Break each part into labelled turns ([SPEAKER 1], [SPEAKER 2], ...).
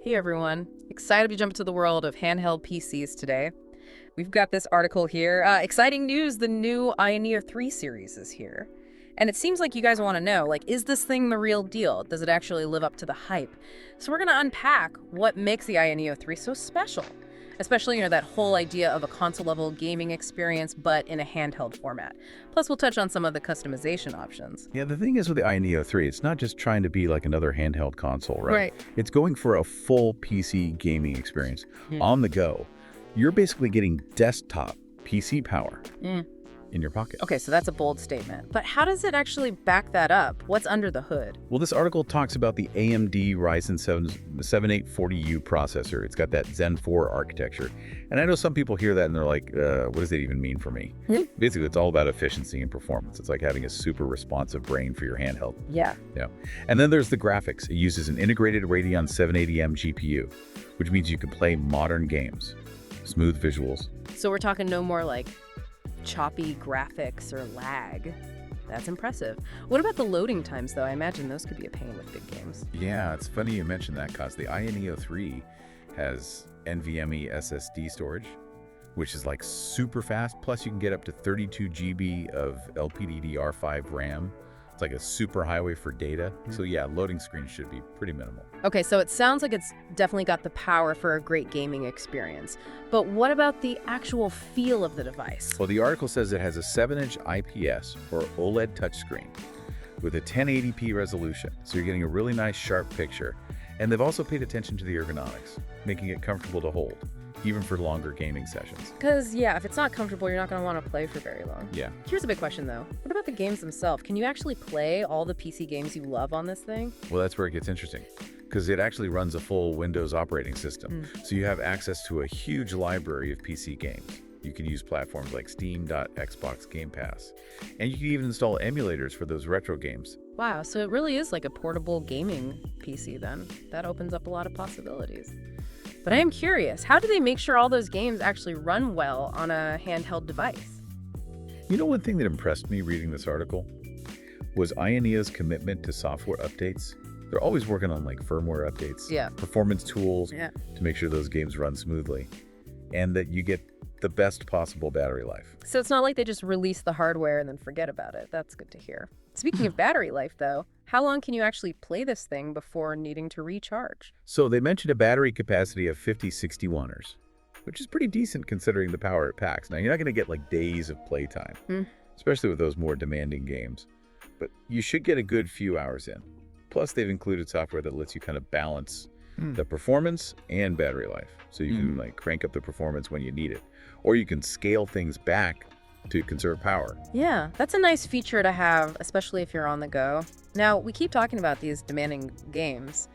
[SPEAKER 1] Hey everyone, excited to jump into the world of handheld PCs today. We've got this article here. Exciting news, the new Ioneo 3 series is here. And it seems like you guys want to know, is this thing the real deal? Does it actually live up to the hype? So we're going to unpack what makes the Ioneo 3 so special. Especially, that whole idea of a console-level gaming experience, but in a handheld format. Plus, we'll touch on some of the customization options.
[SPEAKER 2] Yeah, the thing is with the Ioneo 3, it's not just trying to be like another handheld console, right?
[SPEAKER 1] Right.
[SPEAKER 2] It's going for a full PC gaming experience on the go. You're basically getting desktop PC power in your pocket.
[SPEAKER 1] Okay, so that's a bold statement. But how does it actually back that up? What's under the hood?
[SPEAKER 2] Well, this article talks about the AMD Ryzen 7 7840U processor. It's got that Zen 4 architecture. And I know some people hear that and they're like, what does that even mean for me? Basically, it's all about efficiency and performance. It's like having a super responsive brain for your handheld.
[SPEAKER 1] Yeah.
[SPEAKER 2] And then there's the graphics. It uses an integrated Radeon 780M GPU, which means you can play modern games, smooth visuals.
[SPEAKER 1] So we're talking no more choppy graphics or lag. That's impressive. What about the loading times, though? I imagine those could be a pain with big games.
[SPEAKER 2] Yeah, it's funny you mentioned that, because the Ioneo 3 has NVMe SSD storage, which is super fast. Plus, you can get up to 32 GB of LPDDR5 RAM. It's like a super highway for data. So yeah, loading screens should be pretty minimal.
[SPEAKER 1] Okay, so it sounds like it's definitely got the power for a great gaming experience. But what about the actual feel of the device?
[SPEAKER 2] Well, the article says it has a 7-inch IPS or OLED touchscreen with a 1080p resolution. So you're getting a really nice sharp picture. And they've also paid attention to the ergonomics, making it comfortable to hold, even for longer gaming sessions.
[SPEAKER 1] Because, yeah, if it's not comfortable, you're not going to want to play for very long.
[SPEAKER 2] Yeah.
[SPEAKER 1] Here's a big question, though. What about the games themselves? Can you actually play all the PC games you love on this thing?
[SPEAKER 2] Well, that's where it gets interesting, because it actually runs a full Windows operating system. So you have access to a huge library of PC games. You can use platforms like Steam, Xbox Game Pass, and you can even install emulators for those retro games.
[SPEAKER 1] Wow, so it really is like a portable gaming PC then. That opens up a lot of possibilities. But I am curious, how do they make sure all those games actually run well on a handheld device?
[SPEAKER 2] You know, one thing that impressed me reading this article was Ioneo's commitment to software updates. They're always working on firmware updates, performance tools to make sure those games run smoothly, and that you get the best possible battery life.
[SPEAKER 1] So it's not like they just release the hardware and then forget about it. That's good to hear. Speaking of battery life, though, how long can you actually play this thing before needing to recharge?
[SPEAKER 2] So they mentioned a battery capacity of 50-60 which is pretty decent considering the power it packs. Now, you're not going to get days of playtime, especially with those more demanding games, but you should get a good few hours in. Plus, they've included software that lets you kind of balance the performance and battery life. So you can crank up the performance when you need it, or you can scale things back to conserve power.
[SPEAKER 1] Yeah, that's a nice feature to have, especially if you're on the go. Now, we keep talking about these demanding games.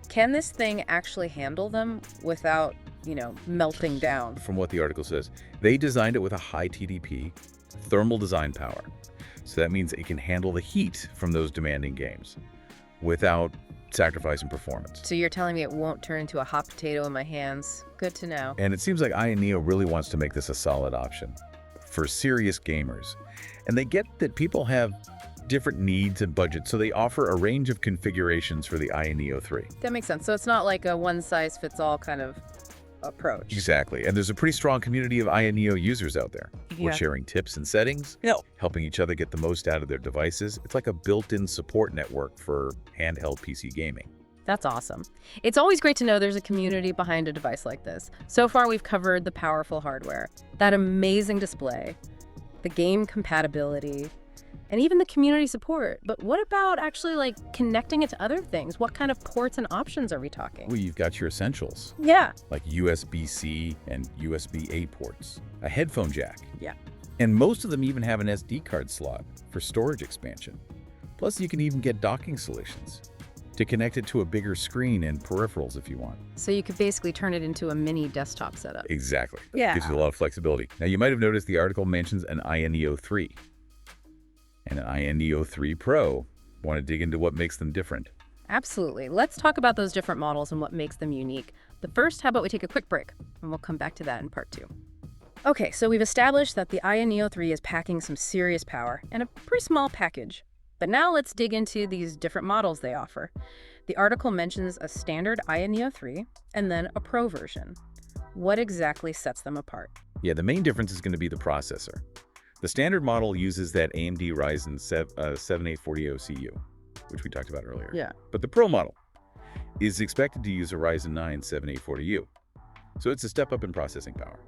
[SPEAKER 1] Can this thing actually handle them without, melting down?
[SPEAKER 2] From what the article says, they designed it with a high TDP, thermal design power. So that means it can handle the heat from those demanding games without sacrificing performance.
[SPEAKER 1] So you're telling me it won't turn into a hot potato in my hands? Good to know.
[SPEAKER 2] And it seems like Ioneo really wants to make this a solid option for serious gamers. And they get that people have different needs and budgets, so they offer a range of configurations for the Ioneo 3.
[SPEAKER 1] That makes sense. So it's not like a one-size-fits-all kind of approach.
[SPEAKER 2] Exactly. And there's a pretty strong community of Ioneo users out there. We're sharing tips and settings, helping each other get the most out of their devices. It's like a built-in support network for handheld PC gaming.
[SPEAKER 1] That's awesome. It's always great to know there's a community behind a device like this. So far, we've covered the powerful hardware, that amazing display, the game compatibility, and even the community support. But what about actually connecting it to other things? What kind of ports and options are we talking?
[SPEAKER 2] Well, you've got your essentials.
[SPEAKER 1] Yeah.
[SPEAKER 2] Like USB-C and USB-A ports, a headphone jack.
[SPEAKER 1] Yeah.
[SPEAKER 2] And most of them even have an SD card slot for storage expansion. Plus, you can even get docking solutions to connect it to a bigger screen and peripherals if you want.
[SPEAKER 1] So you could basically turn it into a mini desktop setup.
[SPEAKER 2] Exactly.
[SPEAKER 1] Yeah.
[SPEAKER 2] Gives you a lot of flexibility. Now, you might have noticed the article mentions an Ioneo 3 and an Ioneo 3 Pro. Want to dig into what makes them different?
[SPEAKER 1] Absolutely. Let's talk about those different models and what makes them unique. But first, how about we take a quick break, and we'll come back to that in part 2. Okay, so we've established that the Ioneo 3 is packing some serious power and a pretty small package. But now let's dig into these different models they offer. The article mentions a standard Neo 3 and then a Pro version. What exactly sets them apart?
[SPEAKER 2] Yeah, the main difference is going to be the processor. The standard model uses that AMD Ryzen 7840 CU, which we talked about earlier.
[SPEAKER 1] Yeah.
[SPEAKER 2] But the Pro model is expected to use a Ryzen 9 7840U. So it's a step up in processing power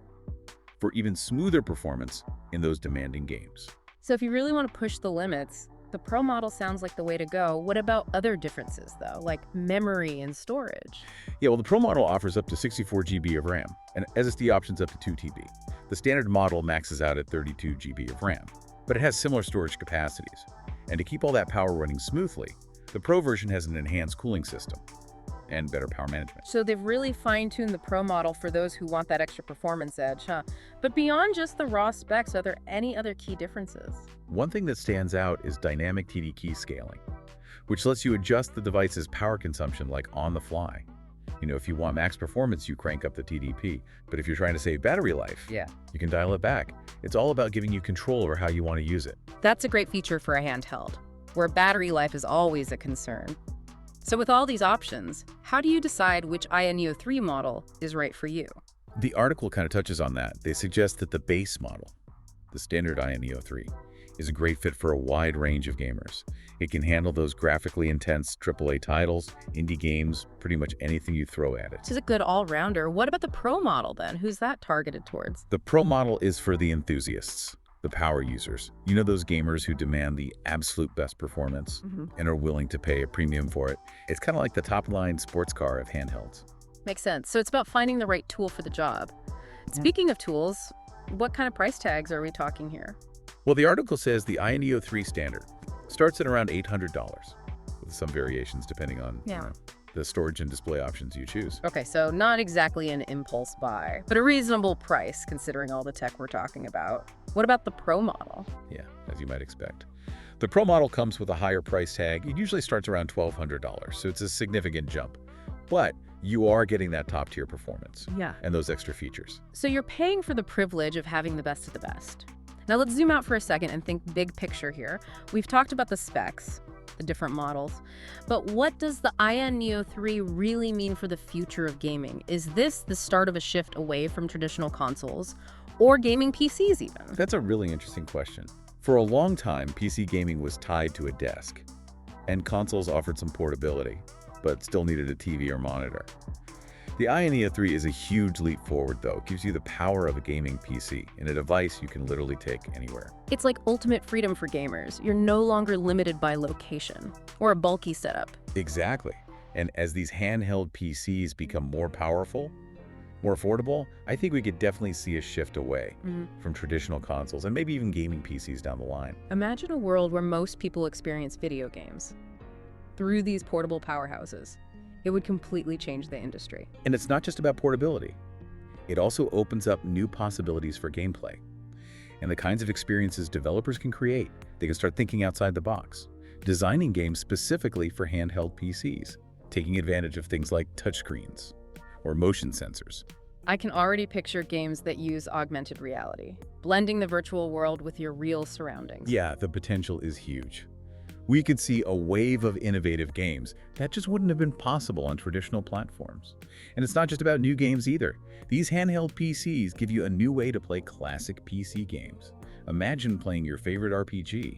[SPEAKER 2] for even smoother performance in those demanding games.
[SPEAKER 1] So if you really want to push the limits, the Pro model sounds like the way to go. What about other differences, though, like memory and storage?
[SPEAKER 2] Yeah, well, the Pro model offers up to 64 GB of RAM and SSD options up to 2 TB. The standard model maxes out at 32 GB of RAM, but it has similar storage capacities. And to keep all that power running smoothly, the Pro version has an enhanced cooling system and better power management.
[SPEAKER 1] So they've really fine-tuned the Pro model for those who want that extra performance edge, huh? But beyond just the raw specs, are there any other key differences?
[SPEAKER 2] One thing that stands out is dynamic TD key scaling, which lets you adjust the device's power consumption like on the fly. You know, if you want max performance, you crank up the TDP. But if you're trying to save battery life, you can dial it back. It's all about giving you control over how you want to use it.
[SPEAKER 1] That's a great feature for a handheld, where battery life is always a concern. So with all these options, how do you decide which Neo 3 model is right for you?
[SPEAKER 2] The article kind of touches on that. They suggest that the base model, the standard Neo 3, is a great fit for a wide range of gamers. It can handle those graphically intense AAA titles, indie games, pretty much anything you throw at it.
[SPEAKER 1] This is a good all-rounder. What about the Pro model then? Who's that targeted towards?
[SPEAKER 2] The Pro model is for the enthusiasts, the power users. You know, those gamers who demand the absolute best performance and are willing to pay a premium for it. It's kind of like the top-line sports car of handhelds.
[SPEAKER 1] Makes sense. So it's about finding the right tool for the job. Speaking of tools, what kind of price tags are we talking here?
[SPEAKER 2] Well, the article says the Neo 3 standard starts at around $800, with some variations depending on the storage and display options you choose.
[SPEAKER 1] Okay, so not exactly an impulse buy, but a reasonable price considering all the tech we're talking about. What about the Pro model?
[SPEAKER 2] Yeah, as you might expect. The Pro model comes with a higher price tag. It usually starts around $1,200, so it's a significant jump. But you are getting that top-tier performance and those extra features.
[SPEAKER 1] So you're paying for the privilege of having the best of the best. Now let's zoom out for a second and think big picture here. We've talked about the specs, the different models, but what does the Neo 3 really mean for the future of gaming? Is this the start of a shift away from traditional consoles or gaming PCs even?
[SPEAKER 2] That's a really interesting question. For a long time, PC gaming was tied to a desk, and consoles offered some portability, but still needed a TV or monitor. The Neo 3 is a huge leap forward, though. It gives you the power of a gaming PC and a device you can literally take anywhere.
[SPEAKER 1] It's like ultimate freedom for gamers. You're no longer limited by location or a bulky setup.
[SPEAKER 2] Exactly. And as these handheld PCs become more powerful, more affordable, I think we could definitely see a shift away from traditional consoles and maybe even gaming PCs down the line.
[SPEAKER 1] Imagine a world where most people experience video games through these portable powerhouses. It would completely change the industry.
[SPEAKER 2] And it's not just about portability. It also opens up new possibilities for gameplay and the kinds of experiences developers can create. They can start thinking outside the box, designing games specifically for handheld PCs, taking advantage of things like touchscreens or motion sensors.
[SPEAKER 1] I can already picture games that use augmented reality, blending the virtual world with your real surroundings.
[SPEAKER 2] Yeah, the potential is huge. We could see a wave of innovative games that just wouldn't have been possible on traditional platforms. And it's not just about new games either. These handheld PCs give you a new way to play classic PC games. Imagine playing your favorite RPG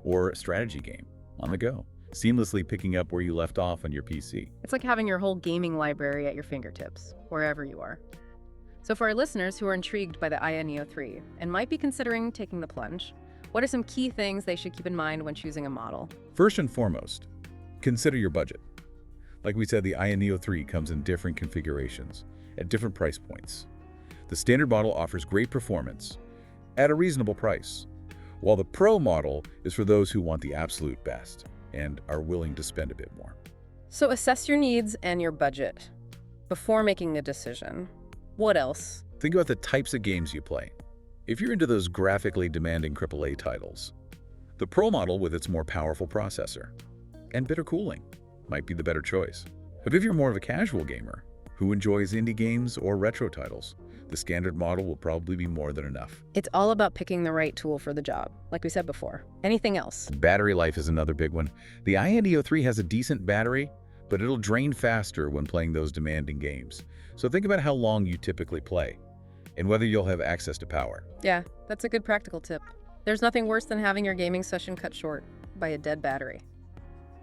[SPEAKER 2] or strategy game on the go, seamlessly picking up where you left off on your PC.
[SPEAKER 1] It's like having your whole gaming library at your fingertips, wherever you are. So for our listeners who are intrigued by the Neo 3 and might be considering taking the plunge, what are some key things they should keep in mind when choosing a model?
[SPEAKER 2] First and foremost, consider your budget. Like we said, the Neo 3 comes in different configurations at different price points. The standard model offers great performance at a reasonable price, while the Pro model is for those who want the absolute best and are willing to spend a bit more.
[SPEAKER 1] So assess your needs and your budget before making a decision. What else?
[SPEAKER 2] Think about the types of games you play. If you're into those graphically demanding AAA titles, the Pro model with its more powerful processor and better cooling might be the better choice. But if you're more of a casual gamer, Who enjoys indie games or retro titles? The standard model will probably be more than enough.
[SPEAKER 1] It's all about picking the right tool for the job, like we said before. Anything else?
[SPEAKER 2] Battery life is another big one. The iNeo 3 has a decent battery, but it'll drain faster when playing those demanding games. So think about how long you typically play and whether you'll have access to power.
[SPEAKER 1] Yeah, that's a good practical tip. There's nothing worse than having your gaming session cut short by a dead battery.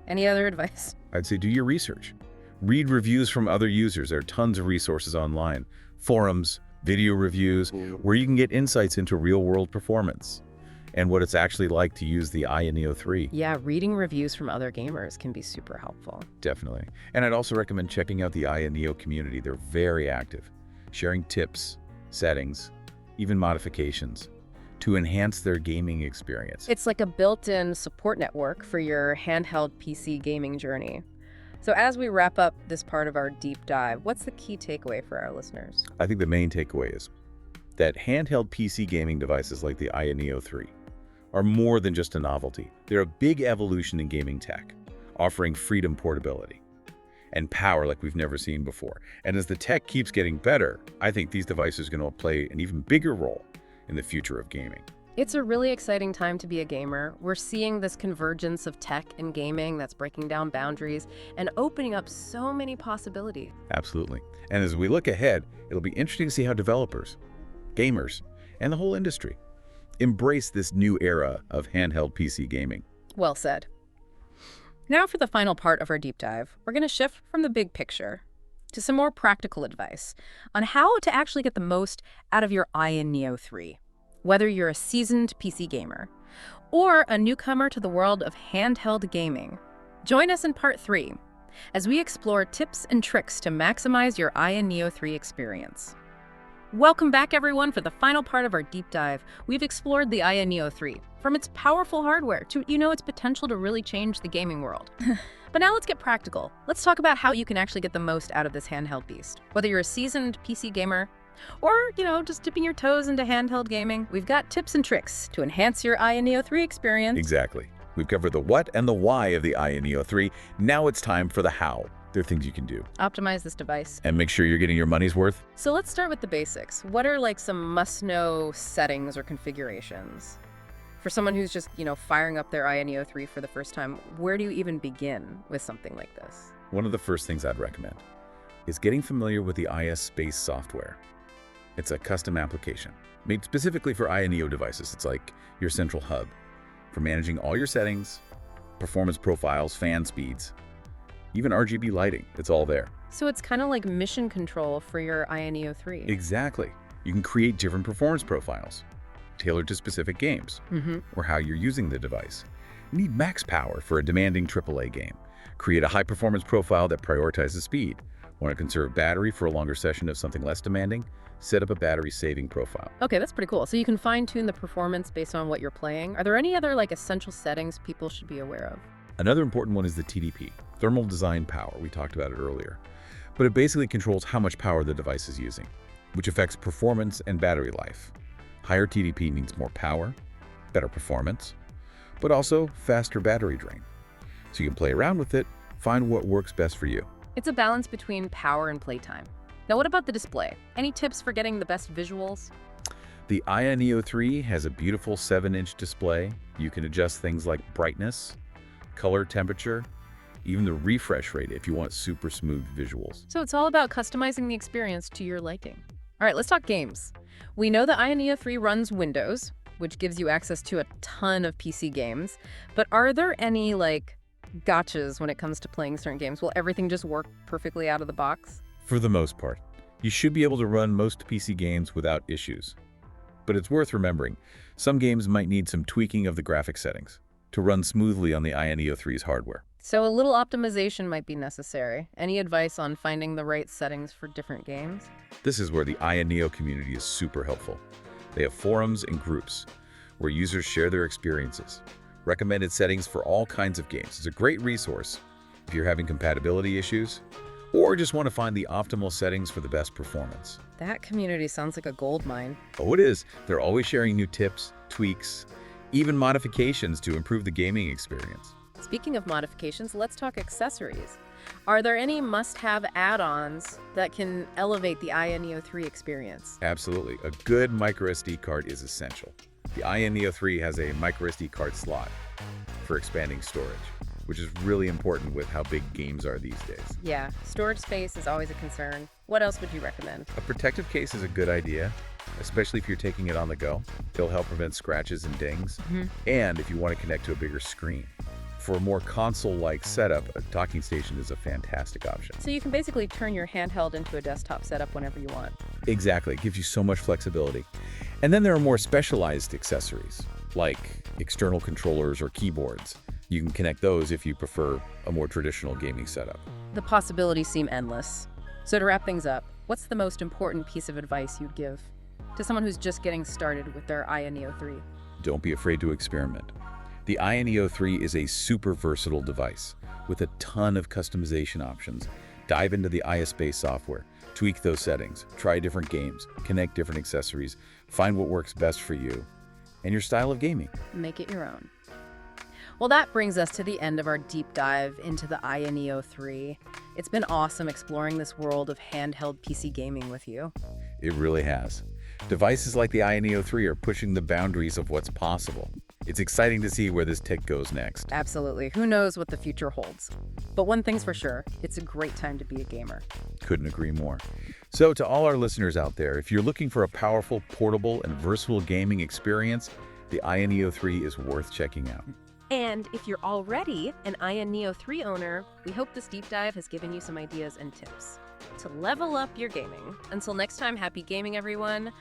[SPEAKER 1] Any other advice?
[SPEAKER 2] I'd say do your research. Read reviews from other users. There are tons of resources online, forums, video reviews, where you can get insights into real-world performance and what it's actually like to use the iNeo 3.
[SPEAKER 1] Yeah, reading reviews from other gamers can be super helpful.
[SPEAKER 2] Definitely. And I'd also recommend checking out the iNeo community. They're very active, sharing tips, settings, even modifications to enhance their gaming experience.
[SPEAKER 1] It's like a built-in support network for your handheld PC gaming journey. So as we wrap up this part of our deep dive, what's the key takeaway for our listeners?
[SPEAKER 2] I think the main takeaway is that handheld PC gaming devices like the iNeo 3 are more than just a novelty. They're a big evolution in gaming tech, offering freedom, portability, and power like we've never seen before. And as the tech keeps getting better, I think these devices are going to play an even bigger role in the future of gaming.
[SPEAKER 1] It's a really exciting time to be a gamer. We're seeing this convergence of tech and gaming that's breaking down boundaries and opening up so many possibilities.
[SPEAKER 2] Absolutely. And as we look ahead, it'll be interesting to see how developers, gamers, and the whole industry embrace this new era of handheld PC gaming.
[SPEAKER 1] Well said. Now for the final part of our deep dive, we're going to shift from the big picture to some more practical advice on how to actually get the most out of your iNeo 3. Whether you're a seasoned PC gamer or a newcomer to the world of handheld gaming, join us in part 3 as we explore tips and tricks to maximize your iNeo 3 experience. Welcome back, everyone, for the final part of our deep dive. We've explored the iNeo 3, from its powerful hardware to, its potential to really change the gaming world. But now let's get practical. Let's talk about how you can actually get the most out of this handheld beast. Whether you're a seasoned PC gamer or, just dipping your toes into handheld gaming, we've got tips and tricks to enhance your iNeo 3 experience.
[SPEAKER 2] Exactly. We've covered the what and the why of the iNeo 3. Now it's time for the how. There are things you can do.
[SPEAKER 1] Optimize this device.
[SPEAKER 2] And make sure you're getting your money's worth.
[SPEAKER 1] So let's start with the basics. What are some must-know settings or configurations? For someone who's just, firing up their iNeo 3 for the first time, where do you even begin with something like this?
[SPEAKER 2] One of the first things I'd recommend is getting familiar with the IS Space software. It's a custom application made specifically for iNeo devices. It's like your central hub for managing all your settings, performance profiles, fan speeds, even RGB lighting. It's all there.
[SPEAKER 1] So it's kind of like mission control for your iNeo 3.
[SPEAKER 2] Exactly. You can create different performance profiles tailored to specific games or how you're using the device. You need max power for a demanding AAA game. Create a high performance profile that prioritizes speed. Want to conserve battery for a longer session of something less demanding? Set up a battery saving profile.
[SPEAKER 1] Okay, that's pretty cool. So you can fine-tune the performance based on what you're playing. Are there any other essential settings people should be aware of?
[SPEAKER 2] Another important one is the TDP, thermal design power. We talked about it earlier. But it basically controls how much power the device is using, which affects performance and battery life. Higher TDP means more power, better performance, but also faster battery drain. So you can play around with it, find what works best for you.
[SPEAKER 1] It's a balance between power and playtime. Now, what about the display? Any tips for getting the best visuals?
[SPEAKER 2] The iNeo 3 has a beautiful 7-inch display. You can adjust things like brightness, color, temperature, even the refresh rate if you want super smooth visuals.
[SPEAKER 1] So it's all about customizing the experience to your liking. All right, let's talk games. We know the iNeo 3 runs Windows, which gives you access to a ton of PC games. But are there any, gotchas when it comes to playing certain games? Will everything just work perfectly out of the box?
[SPEAKER 2] For the most part, you should be able to run most PC games without issues. But it's worth remembering, some games might need some tweaking of the graphic settings to run smoothly on the iNeo 3's hardware.
[SPEAKER 1] So a little optimization might be necessary. Any advice on finding the right settings for different games?
[SPEAKER 2] This is where the iNeo community is super helpful. They have forums and groups where users share their experiences. Recommended settings for all kinds of games. It's a great resource if you're having compatibility issues or just want to find the optimal settings for the best performance.
[SPEAKER 1] That community sounds like a goldmine.
[SPEAKER 2] Oh, it is. They're always sharing new tips, tweaks, even modifications to improve the gaming experience.
[SPEAKER 1] Speaking of modifications, let's talk accessories. Are there any must-have add-ons that can elevate the Aya Neo 3 experience?
[SPEAKER 2] Absolutely. A good microSD card is essential. The Aya Neo 3 has a microSD card slot for expanding storage, which is really important with how big games are these days.
[SPEAKER 1] Yeah, storage space is always a concern. What else would you recommend?
[SPEAKER 2] A protective case is a good idea, especially if you're taking it on the go. It'll help prevent scratches and dings, and if you want to connect to a bigger screen. For a more console-like setup, a docking station is a fantastic option.
[SPEAKER 1] So you can basically turn your handheld into a desktop setup whenever you want.
[SPEAKER 2] Exactly. It gives you so much flexibility. And then there are more specialized accessories, like external controllers or keyboards. You can connect those if you prefer a more traditional gaming setup.
[SPEAKER 1] The possibilities seem endless. So to wrap things up, what's the most important piece of advice you'd give to someone who's just getting started with their Aya Neo 3?
[SPEAKER 2] Don't be afraid to experiment. The Aya Neo 3 is a super versatile device with a ton of customization options. Dive into the Aya Space software, tweak those settings, try different games, connect different accessories, find what works best for you and your style of gaming.
[SPEAKER 1] Make it your own. Well, that brings us to the end of our deep dive into the Aya Neo 3. It's been awesome exploring this world of handheld PC gaming with you.
[SPEAKER 2] It really has. Devices like the Aya Neo 3 are pushing the boundaries of what's possible. It's exciting to see where this tech goes next.
[SPEAKER 1] Absolutely. Who knows what the future holds? But one thing's for sure, it's a great time to be a gamer.
[SPEAKER 2] Couldn't agree more. So to all our listeners out there, if you're looking for a powerful, portable, and versatile gaming experience, the Aya Neo 3 is worth checking out.
[SPEAKER 1] And if you're already an Aya Neo 3 owner, we hope this deep dive has given you some ideas and tips to level up your gaming. Until next time, happy gaming, everyone.